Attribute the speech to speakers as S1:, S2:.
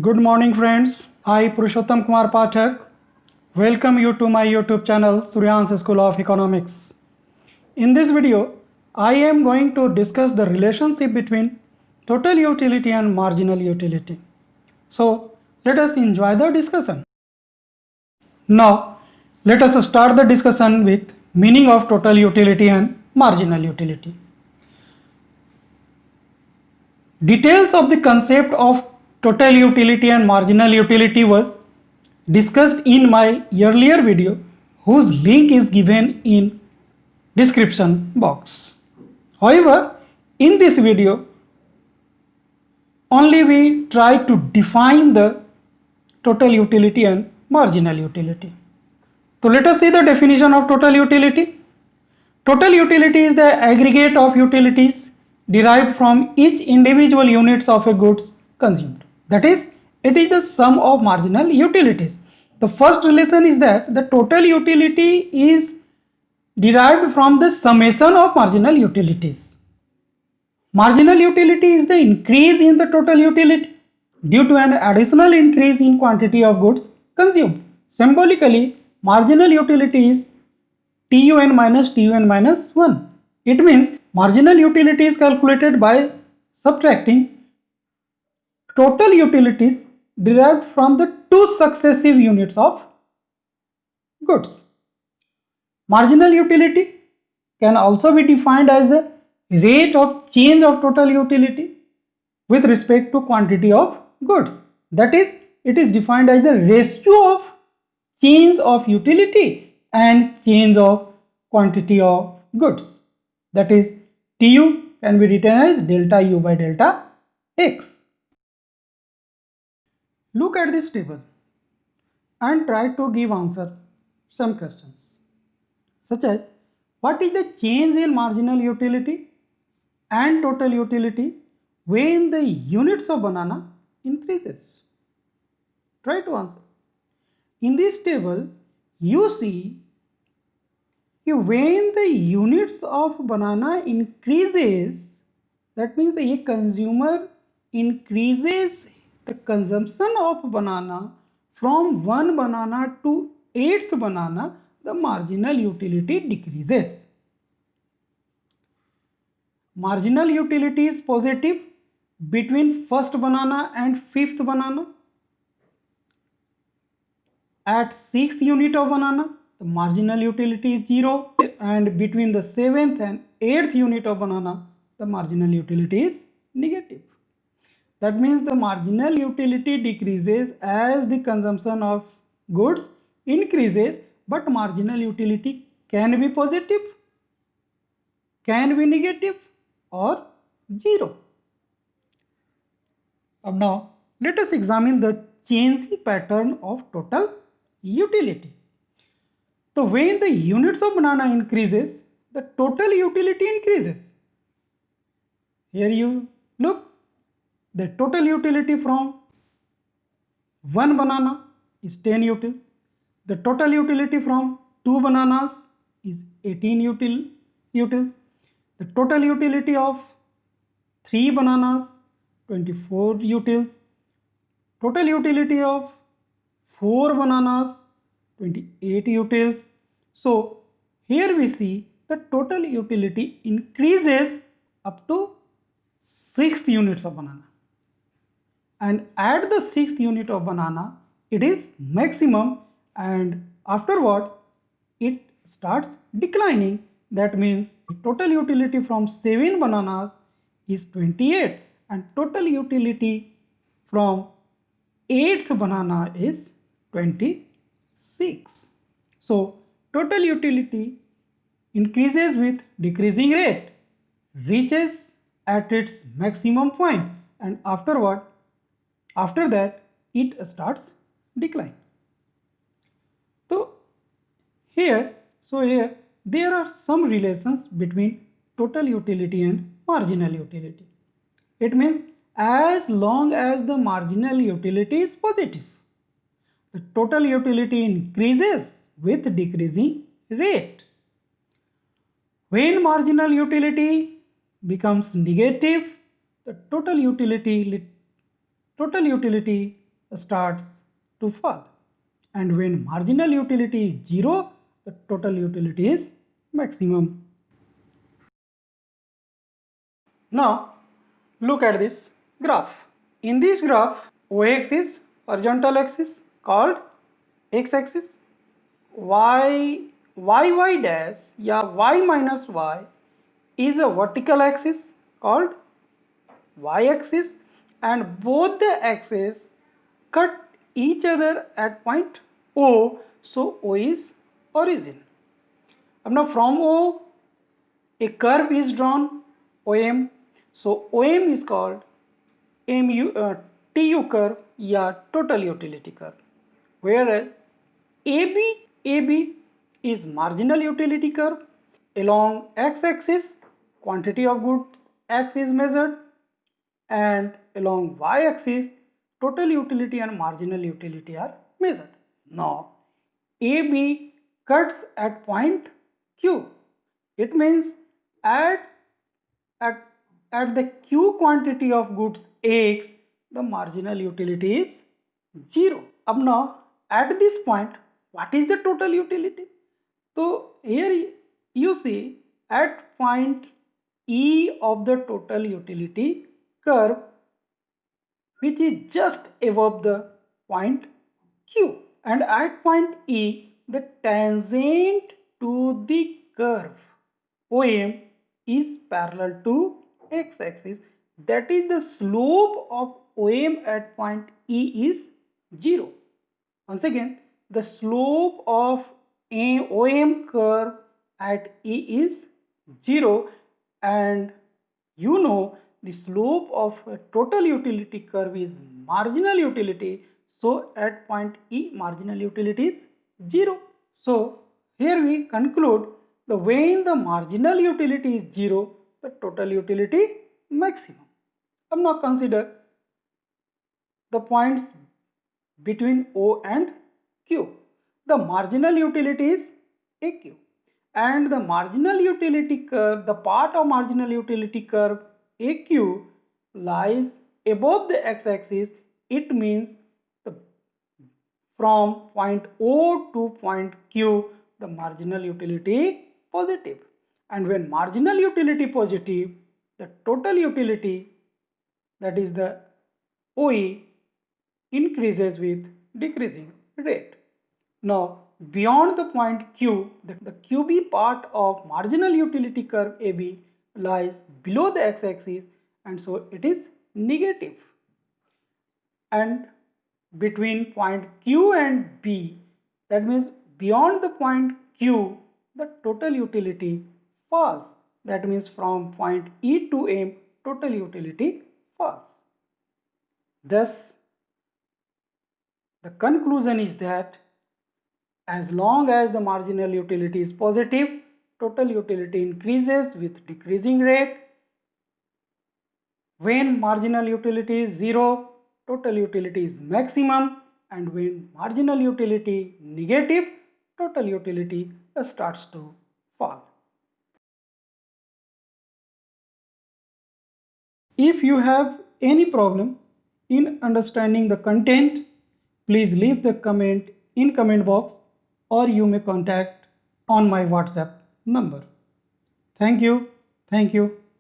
S1: Good morning, friends. I, Purushottam Kumar Pathak, welcome you to my YouTube channel, Suryan's School of Economics. In this video, I am going to discuss the relationship between total utility and marginal utility. So, let us enjoy the discussion. Now, let us start the discussion with meaning of total utility and marginal utility. Details of the concept of total utility and marginal utility was discussed in my earlier video, whose link is given in description box. However, in this video only we try to define the total utility and marginal utility. So let us see the definition of total utility. Total utility is the aggregate of utilities derived from each individual units of a goods consumed. That is, it is the sum of marginal utilities. The first relation is that the total utility is derived from the summation of marginal utilities. Marginal utility is the increase in the total utility due to an additional increase in quantity of goods consumed. Symbolically, marginal utility is TUN minus TUN minus 1. It means marginal utility is calculated by subtracting total utilities derived from the two successive units of goods. Marginal utility can also be defined as the rate of change of total utility with respect to quantity of goods. That is, it is defined as the ratio of change of utility and change of quantity of goods. That is, TU can be written as delta U by delta X. Look at this table and try to give answer some questions such as what is the change in marginal utility and total utility when the units of banana increases? Try to answer. In this table, you see when the units of banana increases, that means a consumer increases the consumption of banana from 1 banana to 8th banana, the marginal utility decreases. Marginal utility is positive between 1st banana and 5th banana. At 6th unit of banana, the marginal utility is 0, and between the 7th and 8th unit of banana, the marginal utility is negative. That means the marginal utility decreases as the consumption of goods increases, but marginal utility can be positive, can be negative, or 0. Now let us examine the changing pattern of total utility. So when the units of banana increases, the total utility increases. Here you look, the total utility from 1 banana is 10 utils. The total utility from 2 bananas is 18 utils. The total utility of 3 bananas, 24 utils. Total utility of 4 bananas, 28 utils. So here we see the total utility increases up to 6th units of banana, and at the 6th unit of banana it is maximum, and afterwards it starts declining. That means total utility from 7 bananas is 28 and total utility from 8th banana is 26. So total utility increases with decreasing rate, reaches at its maximum point, and after that it starts decline. So here there are some relations between total utility and marginal utility. It means as long as the marginal utility is positive, the total utility increases with decreasing rate. When marginal utility becomes negative, the total utility starts to fall. And when marginal utility is 0, the total utility is maximum. Now look at this graph. In this graph, OX is horizontal axis called x-axis, y dash या y minus y is a vertical axis called y-axis, and both the axes cut each other at point O, so O is origin. Now from O a curve is drawn OM, so OM is called TU curve या total utility curve, whereas AB is marginal utility curve. Along x-axis quantity of goods X is measured, and along y-axis total utility and marginal utility are measured. Now AB cuts at point Q. It means at the Q quantity of goods X, the marginal utility is 0. Now at this point, what is the total utility? So here you see at point E of the total utility curve, which is just above the point Q, and at point E the tangent to the curve OM is parallel to x-axis, that is the slope of OM at point E is 0. Once again, the slope of a OM curve at E is 0, and you know the slope of a total utility curve is marginal utility, so at point E marginal utility is 0. So here we conclude the when the marginal utility is 0, the total utility maximum. Now consider the points between O and Q. The marginal utility is AQ, and the marginal utility curve, the part of marginal utility curve AQ lies above the x-axis. It means from point O to point Q, the marginal utility positive, and when marginal utility positive, the total utility, that is the OE, increases with decreasing rate. Now beyond the point Q, the QB part of marginal utility curve AB lies below the x-axis, and so it is negative. And between point Q and B, that means beyond the point Q, the total utility falls. That means from point E to M, total utility falls. Thus the conclusion is that as long as the marginal utility is positive, total utility increases with decreasing rate. When marginal utility is 0, total utility is maximum, and when marginal utility negative, total utility starts to fall. If you have any problem in understanding the content, please leave the comment in comment box, or you may contact on my WhatsApp number. Thank you. Thank you.